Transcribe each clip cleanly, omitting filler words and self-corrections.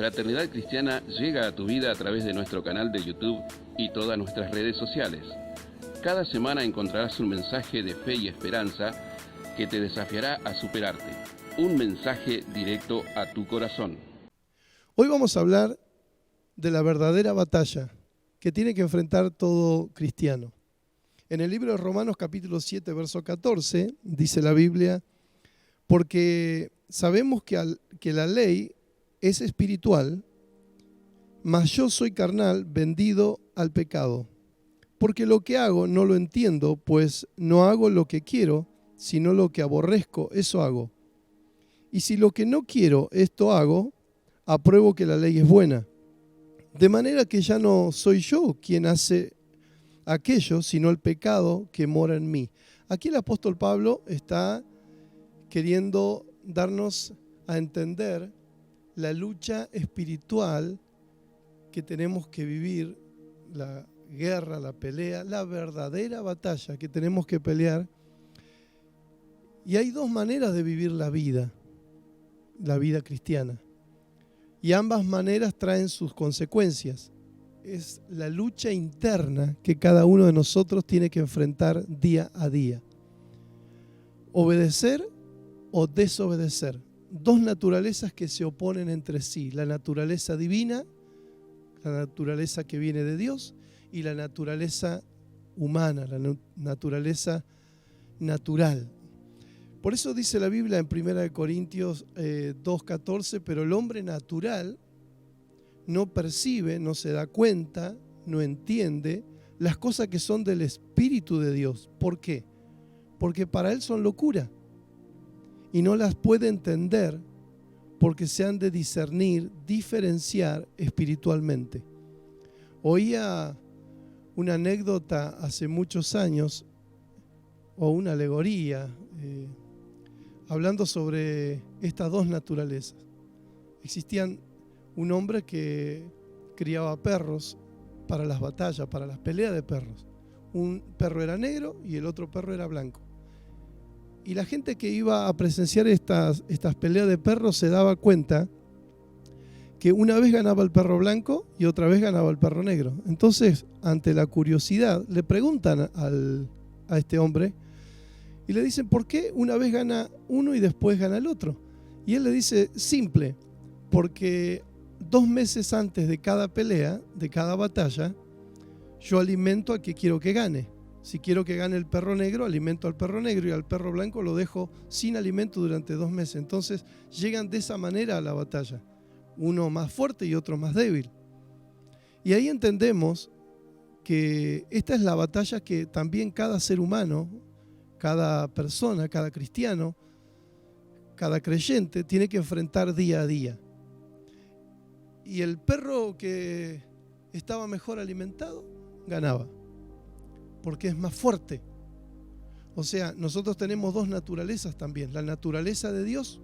Fraternidad Cristiana llega a tu vida a través de nuestro canal de YouTube y todas nuestras redes sociales. Cada semana encontrarás un mensaje de fe y esperanza que te desafiará a superarte. Un mensaje directo a tu corazón. Hoy vamos a hablar de la verdadera batalla que tiene que enfrentar todo cristiano. En el libro de Romanos capítulo 7, verso 14, dice la Biblia, porque sabemos que la ley es espiritual, mas yo soy carnal, vendido al pecado. Porque lo que hago no lo entiendo, pues no hago lo que quiero, sino lo que aborrezco, eso hago. Y si lo que no quiero, esto hago, apruebo que la ley es buena. De manera que ya no soy yo quien hace aquello, sino el pecado que mora en mí. Aquí el apóstol Pablo está queriendo darnos a entender la lucha espiritual que tenemos que vivir, la guerra, la pelea, la verdadera batalla que tenemos que pelear. Y hay dos maneras de vivir la vida cristiana. Y ambas maneras traen sus consecuencias. Es la lucha interna que cada uno de nosotros tiene que enfrentar día a día. Obedecer o desobedecer. Dos naturalezas que se oponen entre sí. La naturaleza divina, la naturaleza que viene de Dios, y la naturaleza humana, la naturaleza natural. Por eso dice la Biblia en 1 Corintios 2:14, pero el hombre natural no percibe, no se da cuenta, no entiende las cosas que son del Espíritu de Dios. ¿Por qué? Porque para él son locura y no las puede entender porque se han de discernir, diferenciar espiritualmente. Oía una anécdota hace muchos años, o una alegoría, hablando sobre estas dos naturalezas. Existían un hombre que criaba perros para las batallas, para las peleas de perros. Un perro era negro y el otro perro era blanco. Y la gente que iba a presenciar estas peleas de perros se daba cuenta que una vez ganaba el perro blanco y otra vez ganaba el perro negro. Entonces, ante la curiosidad, le preguntan a este hombre y le dicen, ¿por qué una vez gana uno y después gana el otro? Y él le dice, simple, porque 2 meses antes de cada pelea, de cada batalla, yo alimento al que quiero que gane. Si quiero que gane el perro negro, alimento al perro negro, y al perro blanco lo dejo sin alimento durante 2 meses. Entonces llegan de esa manera a la batalla, uno más fuerte y otro más débil. Y ahí entendemos que esta es la batalla que también cada ser humano, cada persona, cada cristiano, cada creyente tiene que enfrentar día a día. Y el perro que estaba mejor alimentado ganaba, porque es más fuerte. O sea, nosotros tenemos dos naturalezas también. La naturaleza de Dios,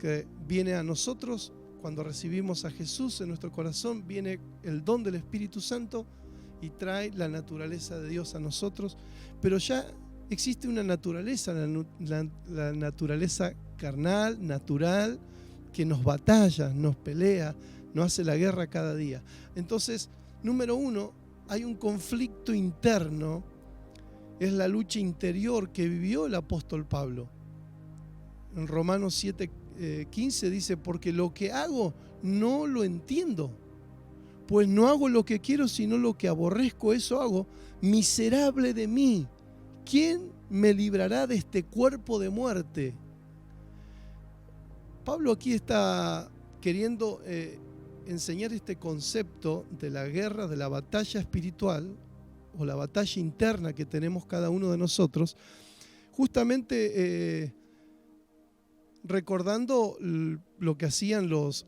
que viene a nosotros cuando recibimos a Jesús en nuestro corazón, viene el don del Espíritu Santo y trae la naturaleza de Dios a nosotros. Pero ya existe una naturaleza, la naturaleza carnal, natural, que nos batalla, nos pelea, nos hace la guerra cada día. Entonces, número uno, hay un conflicto interno, es la lucha interior que vivió el apóstol Pablo. En Romanos 7:15 dice, porque lo que hago no lo entiendo, pues no hago lo que quiero, sino lo que aborrezco, eso hago. Miserable de mí, ¿quién me librará de este cuerpo de muerte? Pablo aquí está queriendo enseñar este concepto de la guerra, de la batalla espiritual o la batalla interna que tenemos cada uno de nosotros, justamente recordando lo que hacían los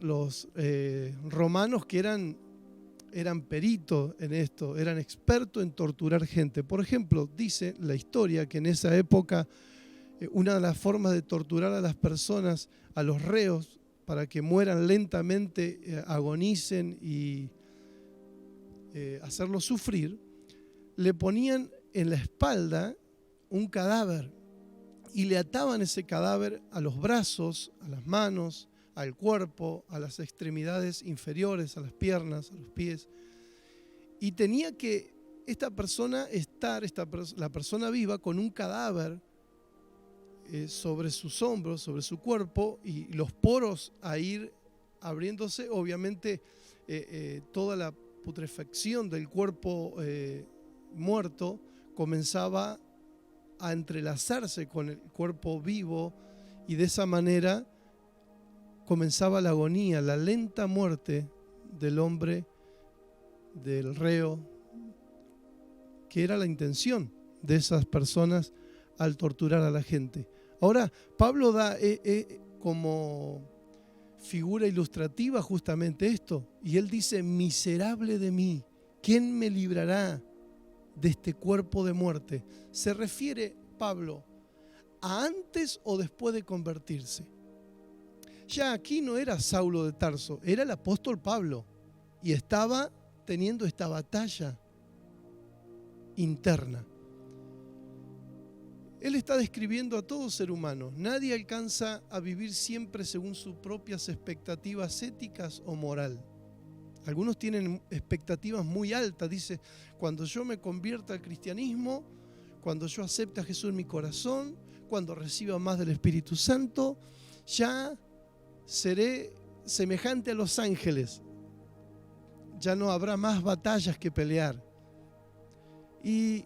romanos, que eran peritos en esto, eran expertos en torturar gente. Por ejemplo, dice la historia que en esa época una de las formas de torturar a las personas, a los reos, para que mueran lentamente, agonicen y hacerlos sufrir, le ponían en la espalda un cadáver y le ataban ese cadáver a los brazos, a las manos, al cuerpo, a las extremidades inferiores, a las piernas, a los pies. Y tenía que esta persona estar, la persona viva, con un cadáver sobre sus hombros, sobre su cuerpo, y los poros a ir abriéndose. Obviamente toda la putrefacción del cuerpo muerto comenzaba a entrelazarse con el cuerpo vivo, y de esa manera comenzaba la agonía, la lenta muerte del hombre, del reo, que era la intención de esas personas al torturar a la gente. Ahora, Pablo da como figura ilustrativa justamente esto, y él dice: miserable de mí, ¿quién me librará de este cuerpo de muerte? Se refiere Pablo a antes o después de convertirse. Ya aquí no era Saulo de Tarso, era el apóstol Pablo, y estaba teniendo esta batalla interna. Él está describiendo a todo ser humano. Nadie alcanza a vivir siempre según sus propias expectativas éticas o moral. Algunos tienen expectativas muy altas. Dice: cuando yo me convierta al cristianismo, cuando yo acepte a Jesús en mi corazón, cuando reciba más del Espíritu Santo, ya seré semejante a los ángeles. Ya no habrá más batallas que pelear. Y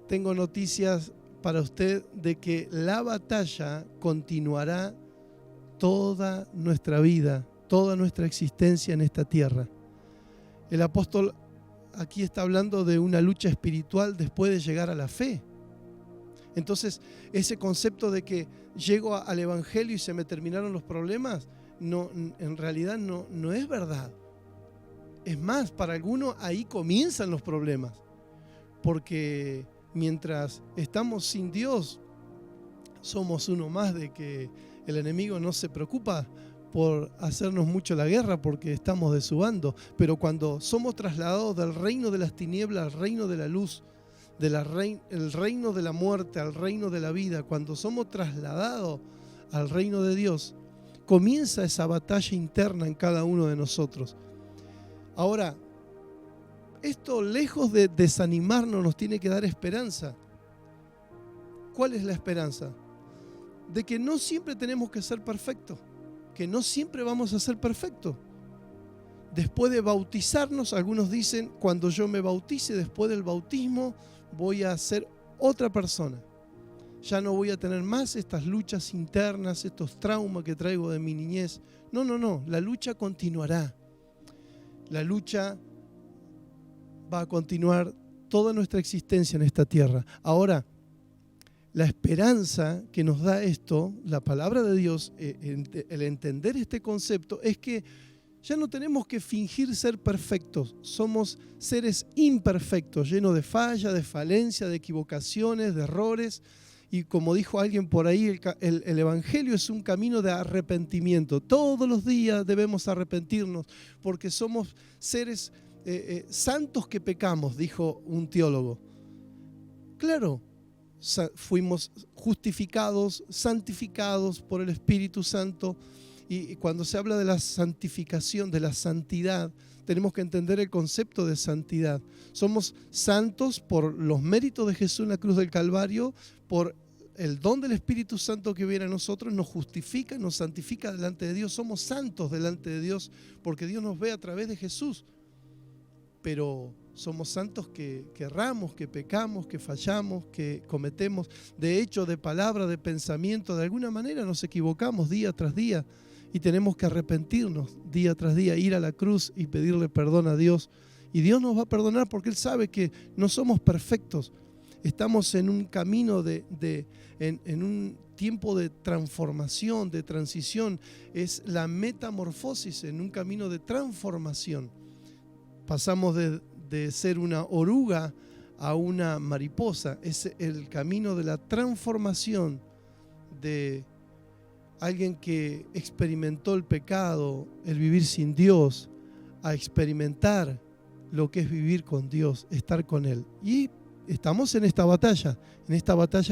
tengo noticias para usted de que la batalla continuará toda nuestra vida, toda nuestra existencia en esta tierra. El apóstol aquí está hablando de una lucha espiritual después de llegar a la fe. Entonces, ese concepto de que llego al Evangelio y se me terminaron los problemas, no, en realidad no es verdad. Es más, para algunos ahí comienzan los problemas, porque mientras estamos sin Dios, somos uno más de que el enemigo no se preocupa por hacernos mucho la guerra, porque estamos de su bando. Pero cuando somos trasladados del reino de las tinieblas al reino de la luz, el reino de la muerte al reino de la vida, cuando somos trasladados al reino de Dios, comienza esa batalla interna en cada uno de nosotros. Ahora, esto, lejos de desanimarnos, nos tiene que dar esperanza. ¿Cuál es la esperanza? De que no siempre tenemos que ser perfectos, que no siempre vamos a ser perfectos. Después de bautizarnos, algunos dicen: cuando yo me bautice, después del bautismo, voy a ser otra persona. Ya no voy a tener más estas luchas internas, estos traumas que traigo de mi niñez. No, la lucha continuará. La lucha va a continuar toda nuestra existencia en esta tierra. Ahora, la esperanza que nos da esto, la palabra de Dios, el entender este concepto, es que ya no tenemos que fingir ser perfectos. Somos seres imperfectos, llenos de fallas, de falencias, de equivocaciones, de errores. Y como dijo alguien por ahí, el Evangelio es un camino de arrepentimiento. Todos los días debemos arrepentirnos, porque somos seres santos que pecamos, dijo un teólogo. Claro, fuimos justificados, santificados por el Espíritu Santo, y cuando se habla de la santificación, de la santidad, tenemos que entender el concepto de santidad. Somos santos por los méritos de Jesús en la cruz del Calvario, por el don del Espíritu Santo que viene a nosotros, nos justifica, nos santifica delante de Dios. Somos santos delante de Dios porque Dios nos ve a través de Jesús. Pero somos santos que erramos, que pecamos, que fallamos, que cometemos, de hecho, de palabra, de pensamiento, de alguna manera nos equivocamos día tras día, y tenemos que arrepentirnos día tras día, ir a la cruz y pedirle perdón a Dios. Y Dios nos va a perdonar porque Él sabe que no somos perfectos. Estamos en un camino en un tiempo de transformación, de transición. Es la metamorfosis, en un camino de transformación. Pasamos de ser una oruga a una mariposa. Es el camino de la transformación de alguien que experimentó el pecado, el vivir sin Dios, a experimentar lo que es vivir con Dios, estar con Él. Y estamos en esta batalla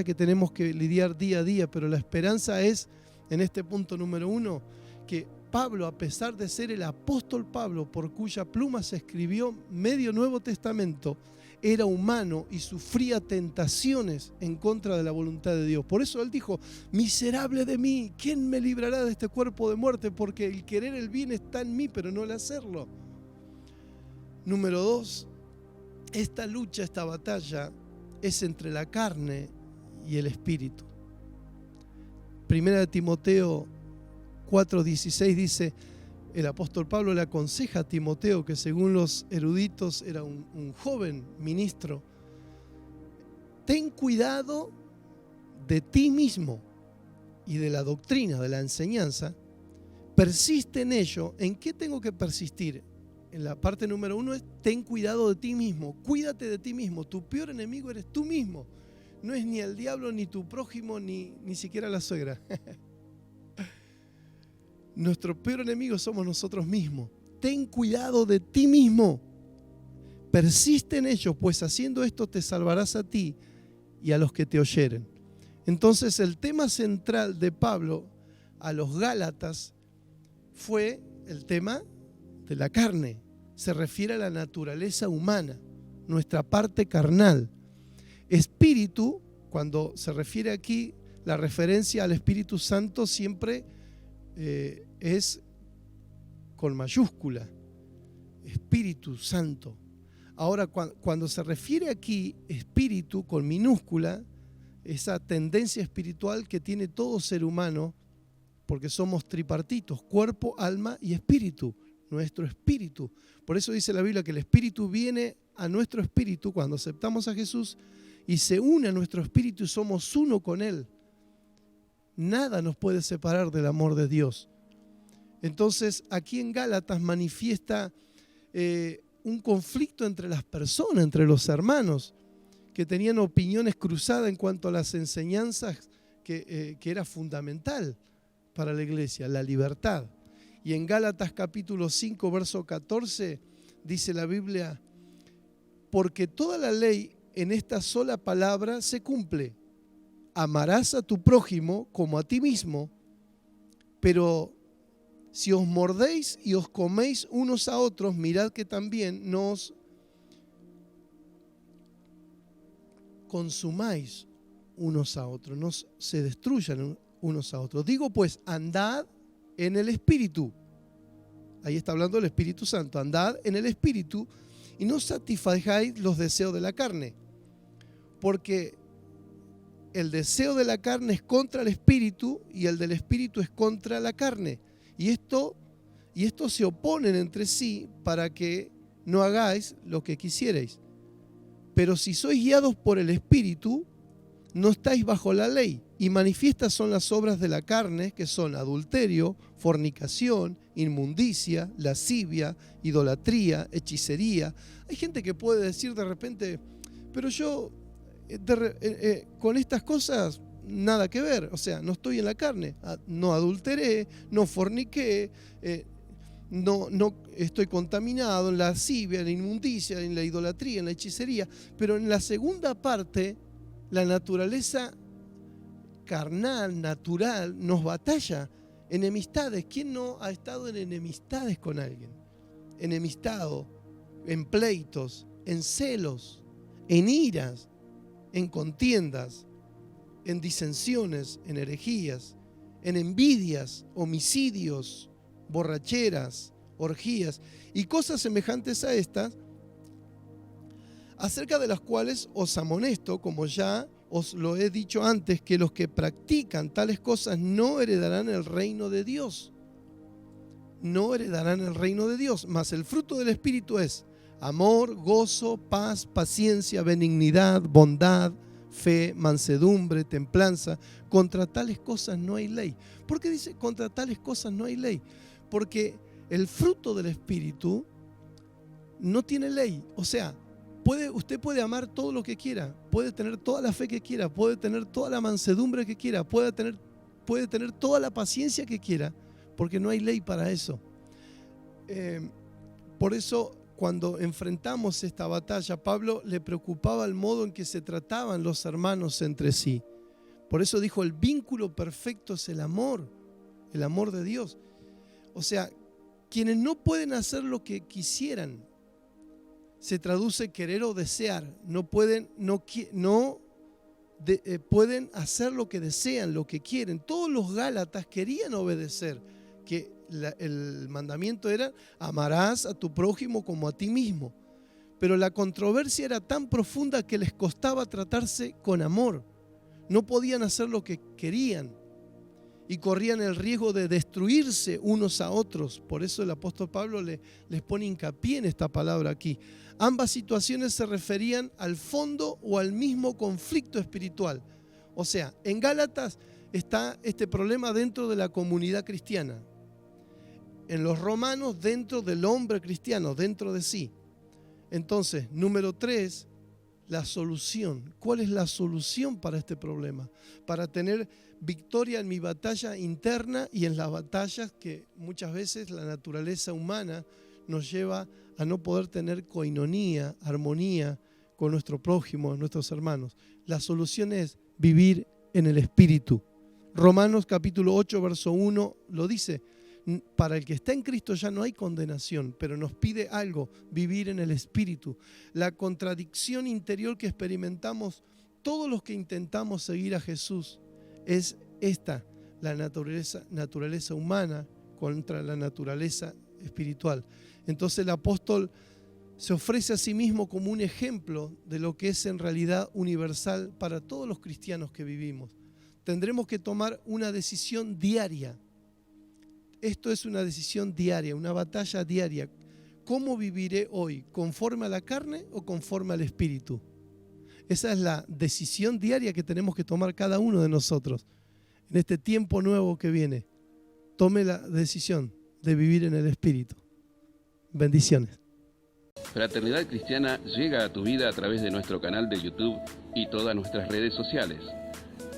que tenemos que lidiar día a día, pero la esperanza es, en este punto número 1, que Pablo, a pesar de ser el apóstol Pablo, por cuya pluma se escribió medio Nuevo Testamento, era humano y sufría tentaciones en contra de la voluntad de Dios. Por eso él dijo: miserable de mí, ¿quién me librará de este cuerpo de muerte? Porque el querer el bien está en mí, pero no el hacerlo. Número 2, esta lucha, esta batalla es entre la carne y el espíritu. Primera de Timoteo 4:16 dice, el apóstol Pablo le aconseja a Timoteo, que según los eruditos era un joven ministro: ten cuidado de ti mismo y de la doctrina, de la enseñanza, persiste en ello. ¿En qué tengo que persistir? En la parte número 1 es: ten cuidado de ti mismo, cuídate de ti mismo. Tu peor enemigo eres tú mismo. No es ni el diablo, ni tu prójimo, ni siquiera la suegra. Nuestro peor enemigo somos nosotros mismos. Ten cuidado de ti mismo. Persiste en ello, pues haciendo esto te salvarás a ti y a los que te oyeren. Entonces el tema central de Pablo a los Gálatas fue el tema de la carne. Se refiere a la naturaleza humana, nuestra parte carnal. Espíritu, cuando se refiere aquí, la referencia al Espíritu Santo siempre es con mayúscula, Espíritu Santo. Ahora, cuando se refiere aquí espíritu con minúscula, esa tendencia espiritual que tiene todo ser humano, porque somos tripartitos, cuerpo, alma y espíritu, nuestro espíritu. Por eso dice la Biblia que el espíritu viene a nuestro espíritu cuando aceptamos a Jesús y se une a nuestro espíritu y somos uno con Él. Nada nos puede separar del amor de Dios. Entonces, aquí en Gálatas manifiesta un conflicto entre las personas, entre los hermanos, que tenían opiniones cruzadas en cuanto a las enseñanzas que era fundamental para la iglesia, la libertad. Y en Gálatas capítulo 5, verso 14, dice la Biblia: porque toda la ley en esta sola palabra se cumple: amarás a tu prójimo como a ti mismo. Pero si os mordéis y os coméis unos a otros, mirad que también no os consumáis unos a otros, no se destruyan unos a otros. Digo pues, andad en el Espíritu. Ahí está hablando el Espíritu Santo. Andad en el Espíritu y no satisfagáis los deseos de la carne, porque el deseo de la carne es contra el espíritu y el del espíritu es contra la carne. Y estos se oponen entre sí para que no hagáis lo que quisierais. Pero si sois guiados por el espíritu, no estáis bajo la ley. Y manifiestas son las obras de la carne, que son adulterio, fornicación, inmundicia, lascivia, idolatría, hechicería. Hay gente que puede decir de repente: pero yo con estas cosas nada que ver, o sea, no estoy en la carne, no adulteré, no forniqué, no estoy contaminado en la lascivia, en la inmundicia, en la idolatría, en la hechicería. Pero en la segunda parte, la naturaleza carnal, natural, nos batalla. Enemistades. ¿Quién no ha estado en enemistades con alguien? Enemistado, en pleitos, en celos, en iras, en contiendas, en disensiones, en herejías, en envidias, homicidios, borracheras, orgías y cosas semejantes a estas, acerca de las cuales os amonesto, como ya os lo he dicho antes, que los que practican tales cosas no heredarán el reino de Dios. No heredarán el reino de Dios. Mas el fruto del Espíritu es amor, gozo, paz, paciencia, benignidad, bondad, fe, mansedumbre, templanza. Contra tales cosas no hay ley. ¿Por qué dice contra tales cosas no hay ley? Porque el fruto del Espíritu no tiene ley. O sea, usted puede amar todo lo que quiera, puede tener toda la fe que quiera, puede tener toda la mansedumbre que quiera, puede tener toda la paciencia que quiera, porque no hay ley para eso. Por eso, cuando enfrentamos esta batalla, Pablo le preocupaba el modo en que se trataban los hermanos entre sí. Por eso dijo: el vínculo perfecto es el amor de Dios. O sea, quienes no pueden hacer lo que quisieran, se traduce querer o desear, pueden hacer lo que desean, lo que quieren. Todos los Gálatas querían obedecer, que el mandamiento era: amarás a tu prójimo como a ti mismo. Pero la controversia era tan profunda que les costaba tratarse con amor. No podían hacer lo que querían y corrían el riesgo de destruirse unos a otros. Por eso el apóstol Pablo les pone hincapié en esta palabra aquí. Ambas situaciones se referían al fondo o al mismo conflicto espiritual. O sea, en Gálatas está este problema dentro de la comunidad cristiana. En los romanos, dentro del hombre cristiano, dentro de sí. Entonces, número 3, la solución. ¿Cuál es la solución para este problema? Para tener victoria en mi batalla interna y en las batallas que muchas veces la naturaleza humana nos lleva a no poder tener coinonía, armonía con nuestro prójimo, nuestros hermanos. La solución es vivir en el Espíritu. Romanos capítulo 8, verso 1 lo dice: para el que está en Cristo ya no hay condenación, pero nos pide algo: vivir en el Espíritu. La contradicción interior que experimentamos todos los que intentamos seguir a Jesús es esta: la naturaleza humana contra la naturaleza espiritual. Entonces el apóstol se ofrece a sí mismo como un ejemplo de lo que es en realidad universal para todos los cristianos que vivimos. Tendremos que tomar una decisión diaria. Esto es una decisión diaria, una batalla diaria. ¿Cómo viviré hoy? ¿Conforme a la carne o conforme al Espíritu? Esa es la decisión diaria que tenemos que tomar cada uno de nosotros. En este tiempo nuevo que viene, tome la decisión de vivir en el Espíritu. Bendiciones. Fraternidad Cristiana llega a tu vida a través de nuestro canal de YouTube y todas nuestras redes sociales.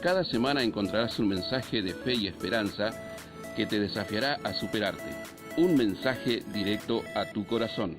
Cada semana encontrarás un mensaje de fe y esperanza que te desafiará a superarte. Un mensaje directo a tu corazón.